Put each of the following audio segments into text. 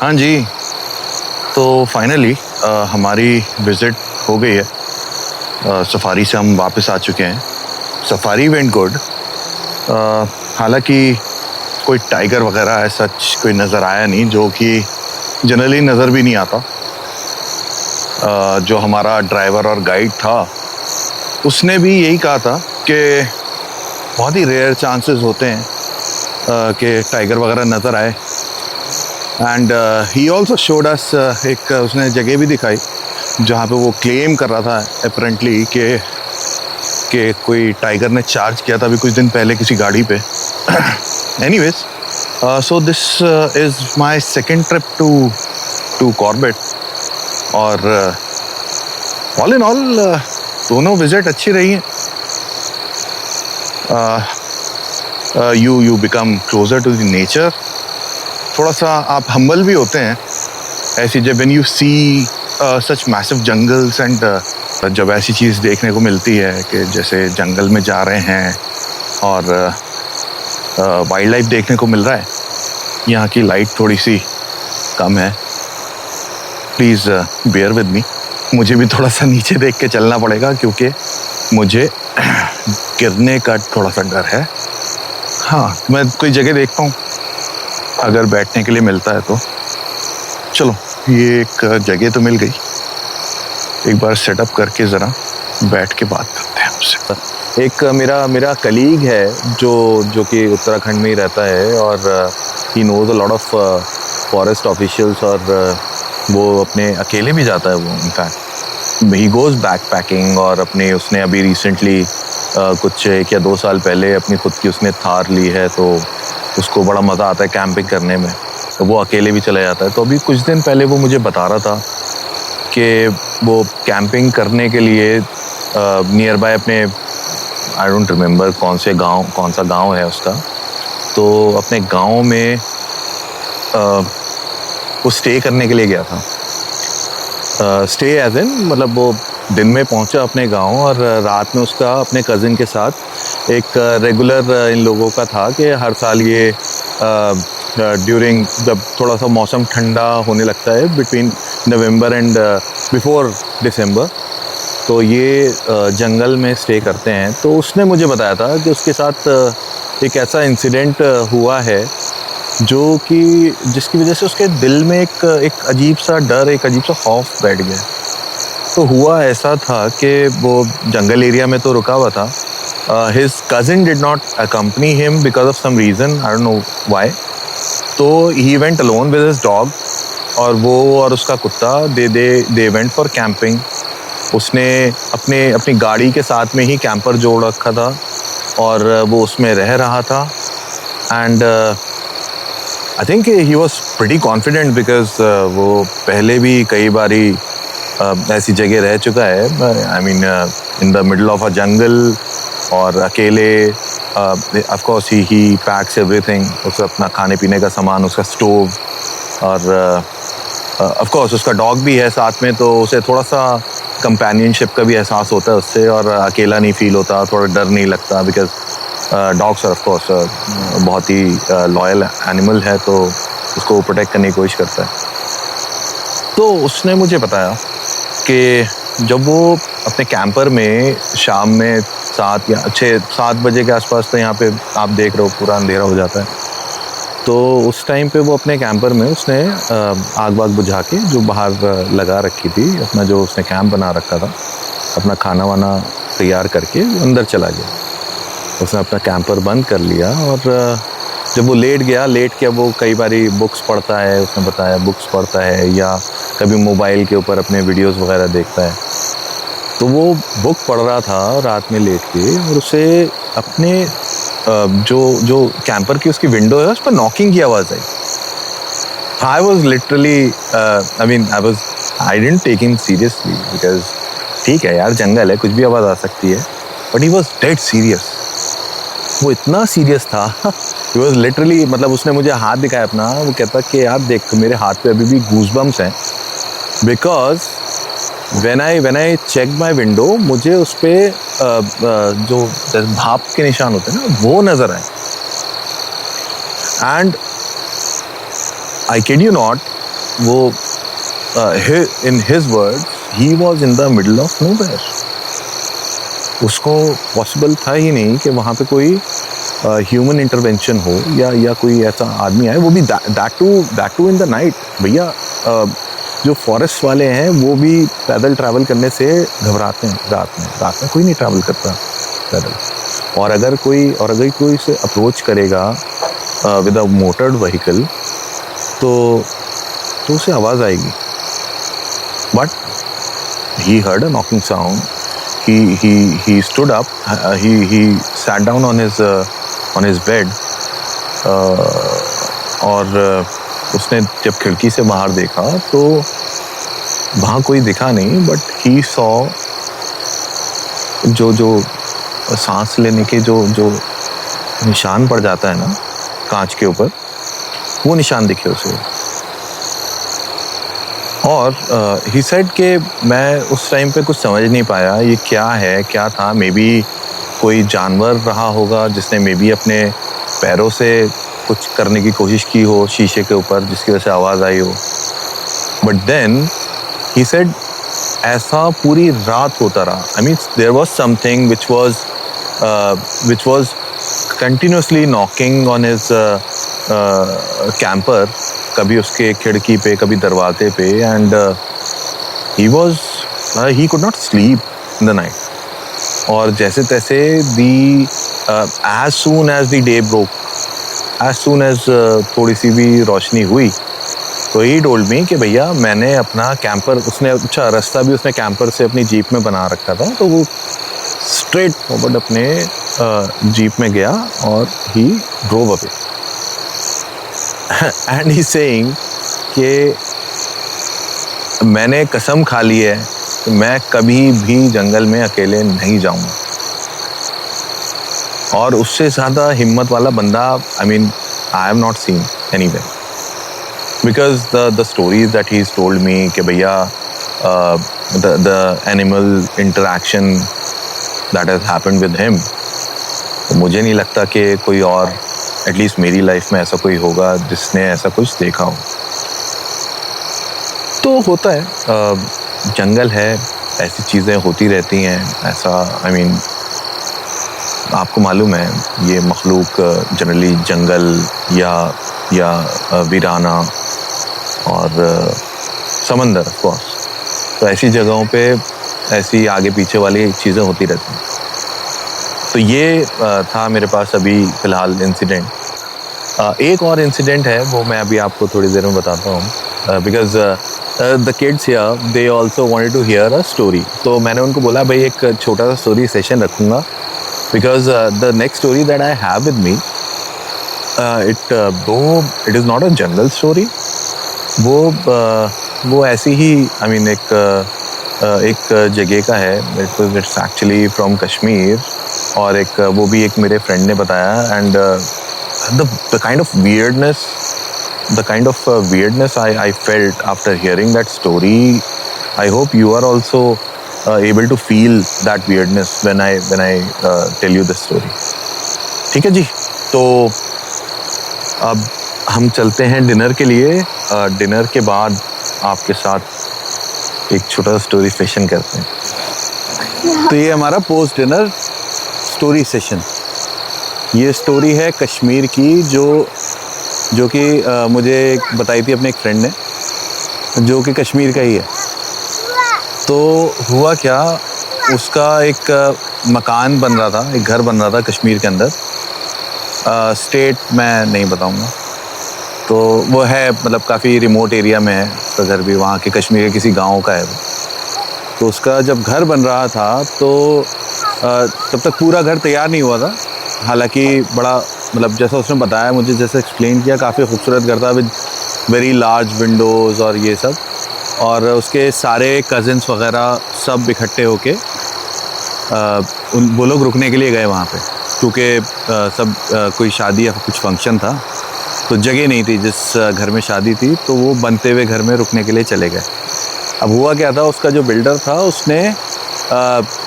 हाँ जी, तो फाइनली हमारी विज़िट हो गई है। सफारी से हम वापस आ चुके हैं। Safari went good. हालांकि कोई टाइगर वगैरह ऐसा कोई नज़र आया नहीं, जो कि जनरली नज़र भी नहीं आता। जो हमारा ड्राइवर और गाइड था, उसने भी यही कहा था कि बहुत ही रेयर चांसेस होते हैं कि टाइगर वगैरह नज़र आए। And he also showed us, एक उसने जगह भी दिखाई जहाँ पे वो क्लेम कर रहा था अपेरेंटली कि कोई टाइगर ने चार्ज किया था अभी कुछ दिन पहले किसी गाड़ी पे। Anyways, so this is my second trip to Corbett. और ऑल इन ऑल दोनों विजिट अच्छी रही हैं। You become closer to the nature. थोड़ा सा आप हम्बल भी होते हैं ऐसी जब when you see such massive jungles and जब ऐसी चीज़ देखने को मिलती है कि जैसे जंगल में जा रहे हैं और वाइल्ड लाइफ देखने को मिल रहा है। यहाँ की लाइट थोड़ी सी कम है, प्लीज़ बेयर विद मी। मुझे भी थोड़ा सा नीचे देख के चलना पड़ेगा क्योंकि मुझे गिरने का थोड़ा सा डर है। हाँ, मैं कोई जगह देखता हूँ अगर बैठने के लिए मिलता है तो। चलो, ये एक जगह तो मिल गई, एक बार सेटअप करके ज़रा बैठ के बात करते हैं आपसे। एक मेरा कलीग है जो कि उत्तराखंड में ही रहता है और he knows a lot of forest officials और वो अपने अकेले भी जाता है। वो इनफैक्ट ही गोज़ बैकपैकिंग और उसने अभी रिसेंटली कुछ 1 या 2 साल पहले अपनी खुद की उसने थार ली है, तो उसको बड़ा मज़ा आता है कैंपिंग करने में। तो वो अकेले भी चला जाता है। तो अभी कुछ दिन पहले वो मुझे बता रहा था कि वो कैंपिंग करने के लिए नियर बाय अपने, आई डोंट रिमेंबर कौन सा गांव है उसका, तो अपने गांव में वो स्टे करने के लिए गया था। स्टे एज इन मतलब वो दिन में पहुंचा अपने गांव और रात में उसका अपने कज़िन के साथ एक रेगुलर इन लोगों का था कि हर साल ये ड्यूरिंग जब थोड़ा सा मौसम ठंडा होने लगता है बिटवीन नवंबर एंड बिफोर दिसंबर, तो ये जंगल में स्टे करते हैं। तो उसने मुझे बताया था कि उसके साथ एक ऐसा इंसिडेंट हुआ है जिसकी वजह से उसके दिल में एक अजीब सा डर, एक अजीब सा खौफ बैठ गया। तो हुआ ऐसा था कि वो जंगल एरिया में तो रुका हुआ था। His cousin did not accompany him because of some reason, I don't know why. तो he went alone with his dog, और वो और उसका कुत्ता दे वेंट फॉर कैंपिंग। उसने अपनी गाड़ी के साथ में ही कैंपर जोड़ रखा था और वो उसमें रह रहा था। And I think he was pretty confident because वो पहले भी कई बारी ऐसी जगह रह चुका है। I mean in the middle of a jungle और अकेले। Of course he packs everything, उसका अपना खाने पीने का सामान, उसका स्टोव, और ऑफ कोर्स उसका डॉग भी है साथ में, तो उसे थोड़ा सा कंपेनियनशिप का भी एहसास होता है उससे और अकेला नहीं फील होता, थोड़ा डर नहीं लगता because dogs are of course बहुत ही लॉयल एनिमल है, तो उसको प्रोटेक्ट करने की कोशिश करता है। तो उसने मुझे बताया कि जब वो अपने कैंपर में शाम में 7 या 6-7 बजे के आसपास, तो यहाँ पे आप देख रहे हो पूरा अंधेरा हो जाता है, तो उस टाइम पे वो अपने कैंपर में उसने आग वाग बुझा के जो बाहर लगा रखी थी, अपना जो उसने कैंप बना रखा था, अपना खाना वाना तैयार करके अंदर चला गया। उसने अपना कैंपर बंद कर लिया और जब वो लेट के वो कई बारी बुक्स पढ़ता है, उसने बताया बुक्स पढ़ता है या कभी मोबाइल के ऊपर अपने वीडियोस वगैरह देखता है। तो वो बुक पढ़ रहा था रात में लेट के, और उसे अपने जो कैंपर की उसकी विंडो है उस पर नॉकिंग की आवाज़ आई। I was literally, I didn't take him seriously because ठीक है यार, जंगल है, कुछ भी आवाज़ आ सकती है, but he was dead serious. वो इतना सीरियस था, ही वॉज लिटरली, मतलब उसने मुझे हाथ दिखाया अपना, वो कहता कि यार देख मेरे हाथ पे अभी भी गूज़बम्स हैं because when I check my window, मुझे उस पर जो भाप के निशान होते हैं ना, वो नज़र आए। And I kid you not, वो in his words he was in the middle of nowhere. उसको पॉसिबल था ही नहीं कि वहाँ पे कोई ह्यूमन इंटरवेंशन हो या कोई ऐसा आदमी आए, वो भी that too in the night. भैया जो फॉरेस्ट वाले हैं वो भी पैदल ट्रैवल करने से घबराते हैं। रात में कोई नहीं ट्रैवल करता पैदल। और अगर कोई इसे अप्रोच करेगा विद अ मोटर्ड व्हीकल तो उसे आवाज़ आएगी। But he heard a knocking sound, he stood up, he sat down on his bed, और उसने जब खिड़की से बाहर देखा तो वहाँ कोई दिखा नहीं, बट he saw जो सांस लेने के जो निशान पड़ जाता है ना कांच के ऊपर, वो निशान दिखे उसे। और ही सेड कि मैं उस टाइम पे कुछ समझ नहीं पाया ये क्या था। मे बी कोई जानवर रहा होगा जिसने मे बी अपने पैरों से कुछ करने की कोशिश की हो शीशे के ऊपर, जिसकी वजह से आवाज़ आई हो। बट देन ही सेड ऐसा पूरी रात होता रहा। I mean there was something which was continuously knocking on his camper, कभी उसके खिड़की पे, कभी दरवाजे पे, and he could not sleep in the night. और जैसे तैसे as soon as the day broke, as soon as थोड़ी सी भी रोशनी हुई, तो ही टोल्ड मी कि भैया मैंने अपना कैंपर, उसने अच्छा रास्ता भी उसने कैंपर से अपनी जीप में बना रखा था, तो वो स्ट्रेट फॉरवर्ड अपने जीप में गया और he drove away. And he saying कि मैंने कसम खा ली है कि मैं कभी भी जंगल में अकेले नहीं जाऊंगा। और उससे ज़्यादा हिम्मत वाला बंदा I mean I have not seen anywhere, because the stories that he is told me कि भैया the animal interaction that has happened with him, तो मुझे नहीं लगता कि कोई और एटलीस्ट मेरी लाइफ में ऐसा कोई होगा जिसने ऐसा कुछ देखा हो। तो होता है, जंगल है, ऐसी चीज़ें होती रहती हैं। ऐसा आई मीन आपको मालूम है ये मखलूक जनरली जंगल या वीराना और समंदर ऑफ कोर्स, तो ऐसी जगहों पे ऐसी आगे पीछे वाली चीज़ें होती रहती हैं। तो ये था मेरे पास अभी फ़िलहाल इंसिडेंट। एक और इंसिडेंट है, वो मैं अभी आपको थोड़ी देर में बताता हूँ, because the kids here they also wanted to hear a story. तो मैंने उनको बोला भाई एक छोटा सा स्टोरी सेशन रखूँगा, because the next story that I have with me it is not a general story. वो ऐसी ही आई मीन एक जगह का है, इट्स एक्चुअली फ्रॉम कश्मीर, और वो भी एक मेरे फ्रेंड ने बताया। And the kind of weirdness I felt after hearing that story, I hope you are also able to feel that weirdness when I tell you this story. ठीक है जी, तो अब हम चलते हैं डिनर के लिए। डिनर के बाद आपके साथ एक छोटा स्टोरी सेशन करते हैं। तो ये हमारा पोस्ट डिनर स्टोरी सेशन, ये स्टोरी है कश्मीर की, जो कि मुझे बताई थी अपने एक फ्रेंड ने, जो कि कश्मीर का ही है। तो हुआ क्या, उसका एक मकान बन रहा था, एक घर बन रहा था कश्मीर के अंदर। स्टेट मैं नहीं बताऊंगा, तो वो है मतलब काफ़ी रिमोट एरिया में है उसका घर भी, वहाँ के कश्मीर के किसी गांव का है वो। तो उसका जब घर बन रहा था तो तब तक पूरा घर तैयार नहीं हुआ था। हालांकि बड़ा मतलब जैसा उसने बताया मुझे, जैसे एक्सप्लेन किया, काफ़ी खूबसूरत घर था विद वेरी लार्ज विंडोज़ और ये सब। और उसके सारे कज़िन्स वगैरह सब इकट्ठे होके वो लोग रुकने के लिए गए वहाँ पे, क्योंकि सब कोई शादी या कुछ फंक्शन था, तो जगह नहीं थी जिस घर में शादी थी, तो वो बनते हुए घर में रुकने के लिए चले गए। अब हुआ क्या था, उसका जो बिल्डर था उसने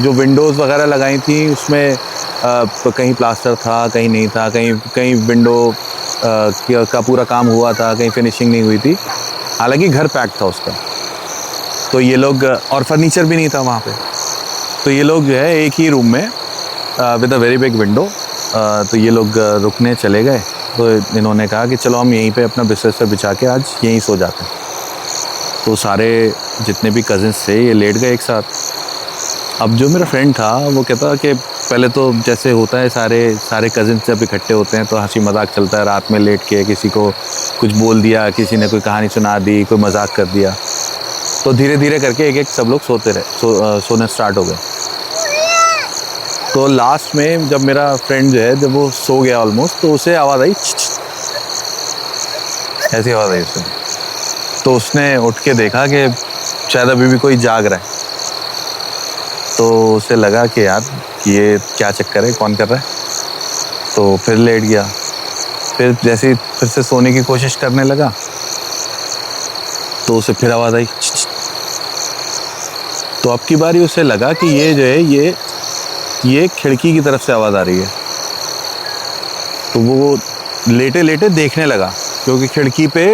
जो विंडोज़ वगैरह लगाई थी उसमें कहीं प्लास्टर था, कहीं नहीं था, कहीं विंडो का पूरा काम हुआ था, कहीं फिनिशिंग नहीं हुई थी। हालांकि घर पैक था उसका। तो ये लोग, और फर्नीचर भी नहीं था वहाँ पे, तो ये लोग जो है एक ही रूम में with a very big window, तो ये लोग रुकने चले गए। तो इन्होंने कहा कि चलो हम यहीं पे अपना बिस्तर से बिछा के आज यहीं सो जाते हैं। तो सारे जितने भी कज़िन्स थे ये लेट गए एक साथ। अब जो मेरा फ्रेंड था वो कहता कि पहले तो जैसे होता है सारे कज़िन्स जब इकट्ठे होते हैं तो हंसी मजाक चलता है, रात में लेट के किसी को कुछ बोल दिया, किसी ने कोई कहानी सुना दी, कोई मजाक कर दिया। तो धीरे धीरे करके एक एक सब लोग सोने स्टार्ट हो गए। तो लास्ट में जब मेरा फ्रेंड जो है जब वो सो गया ऑलमोस्ट, तो उसे आवाज़ आई, ऐसी आवाज़ आई उसे। तो उसने उठ के देखा कि शायद अभी भी कोई जाग रहा है। तो उसे लगा कि यार ये क्या चक्कर है, कौन कर रहा है। तो फिर लेट गया। फिर जैसे ही फिर से सोने की कोशिश करने लगा तो उसे फिर आवाज़ आई। तो अब की बारी उसे लगा कि ये जो है ये खिड़की की तरफ से आवाज़ आ रही है। तो वो लेटे लेटे देखने लगा, क्योंकि खिड़की पे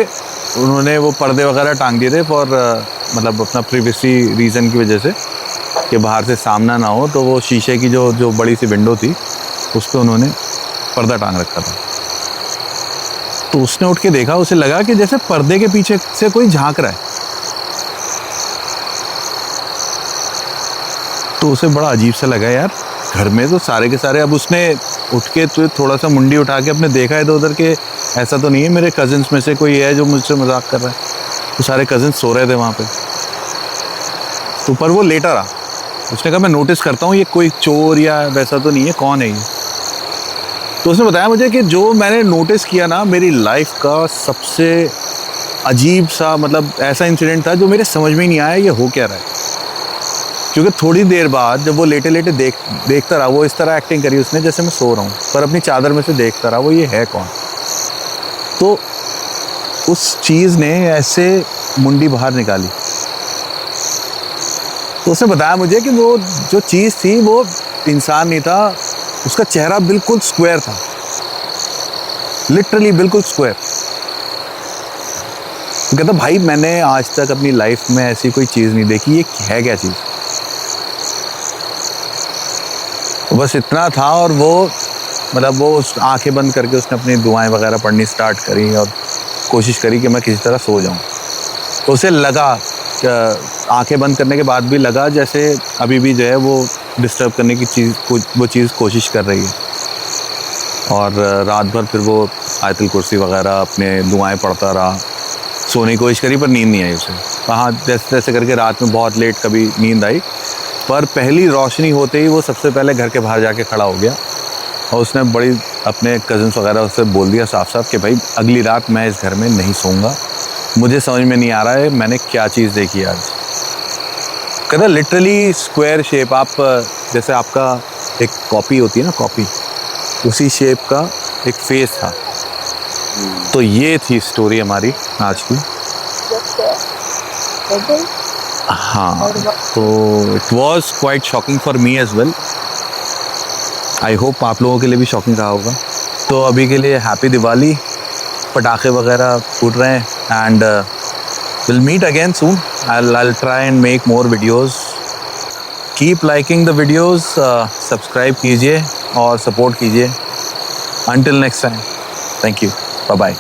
उन्होंने वो पर्दे वगैरह टांग दिए थे फॉर मतलब अपना प्रिवेसी रीज़न की वजह से, कि बाहर से सामना ना हो। तो वो शीशे की जो बड़ी सी विंडो थी उस पर उन्होंने पर्दा टांग रखा था। तो उसने उठ के देखा, उसे लगा कि जैसे पर्दे के पीछे से कोई झांक रहा है। तो उसे बड़ा अजीब सा लगा, यार घर में तो सारे के सारे, अब उसने उठ के तो थोड़ा सा मुंडी उठा के अपने देखा इधर उधर के ऐसा तो नहीं है मेरे कजिन्स में से कोई है जो मुझसे मजाक कर रहा है। तो सारे कजिन्स सो रहे थे वहाँ पे। तो पर वो लेटा रहा। उसने कहा मैं नोटिस करता हूँ ये कोई चोर या वैसा तो नहीं है, कौन है ये। तो उसने बताया मुझे कि जो मैंने नोटिस किया ना, मेरी लाइफ का सबसे अजीब सा मतलब ऐसा इंसिडेंट था जो मेरे समझ में ही नहीं आया ये हो क्या रहा है। क्योंकि थोड़ी देर बाद जब वो लेटे लेटे देखता रहा, वो इस तरह एक्टिंग करी उसने जैसे मैं सो रहा हूँ, पर अपनी चादर में से देखता रहा वो ये है कौन। तो उस चीज़ ने ऐसे मुंडी बाहर निकाली। तो उसने बताया मुझे कि वो जो चीज़ थी वो इंसान नहीं था, उसका चेहरा बिल्कुल स्क्वायर था, लिटरली बिल्कुल स्क्वायर। तो कहता भाई मैंने आज तक अपनी लाइफ में ऐसी कोई चीज़ नहीं देखी, ये है क्या चीज़। तो बस इतना था। और वो मतलब वो आंखें बंद करके उसने अपनी दुआएं वगैरह पढ़नी स्टार्ट करी और कोशिश करी कि मैं किसी तरह सो जाऊं। तो उसे लगा, आंखें बंद करने के बाद भी लगा जैसे अभी भी जो है वो डिस्टर्ब करने की वो चीज़ कोशिश कर रही है। और रात भर फिर वो आयतुल कुर्सी वगैरह अपने दुआएं पढ़ता रहा, सोने की कोशिश करी पर नींद नहीं आई उसे। हाँ जैसे तैसे करके रात में बहुत लेट कभी नींद आई, पर पहली रोशनी होते ही वो सबसे पहले घर के बाहर जाके खड़ा हो गया और उसने बड़ी अपने कज़न्स वगैरह उससे बोल दिया साफ साफ कि भाई अगली रात मैं इस घर में नहीं सोऊंगा, मुझे समझ में नहीं आ रहा है मैंने क्या चीज़ देखी आज। कहता लिटरली स्क्वायर शेप, आप जैसे आपका एक कॉपी होती है ना, कॉपी उसी शेप का एक फेस था। तो ये थी स्टोरी हमारी आज की। हाँ, तो it was quite shocking for me as well. I hope आप लोगों के लिए भी शॉकिंग रहा होगा। तो अभी के लिए हैप्पी दिवाली, पटाखे वगैरह फूट रहे हैं and will meet again soon. I'll try and make more videos. Keep liking the videos, subscribe कीजिए और सपोर्ट कीजिए। Until next time, thank you, bye bye.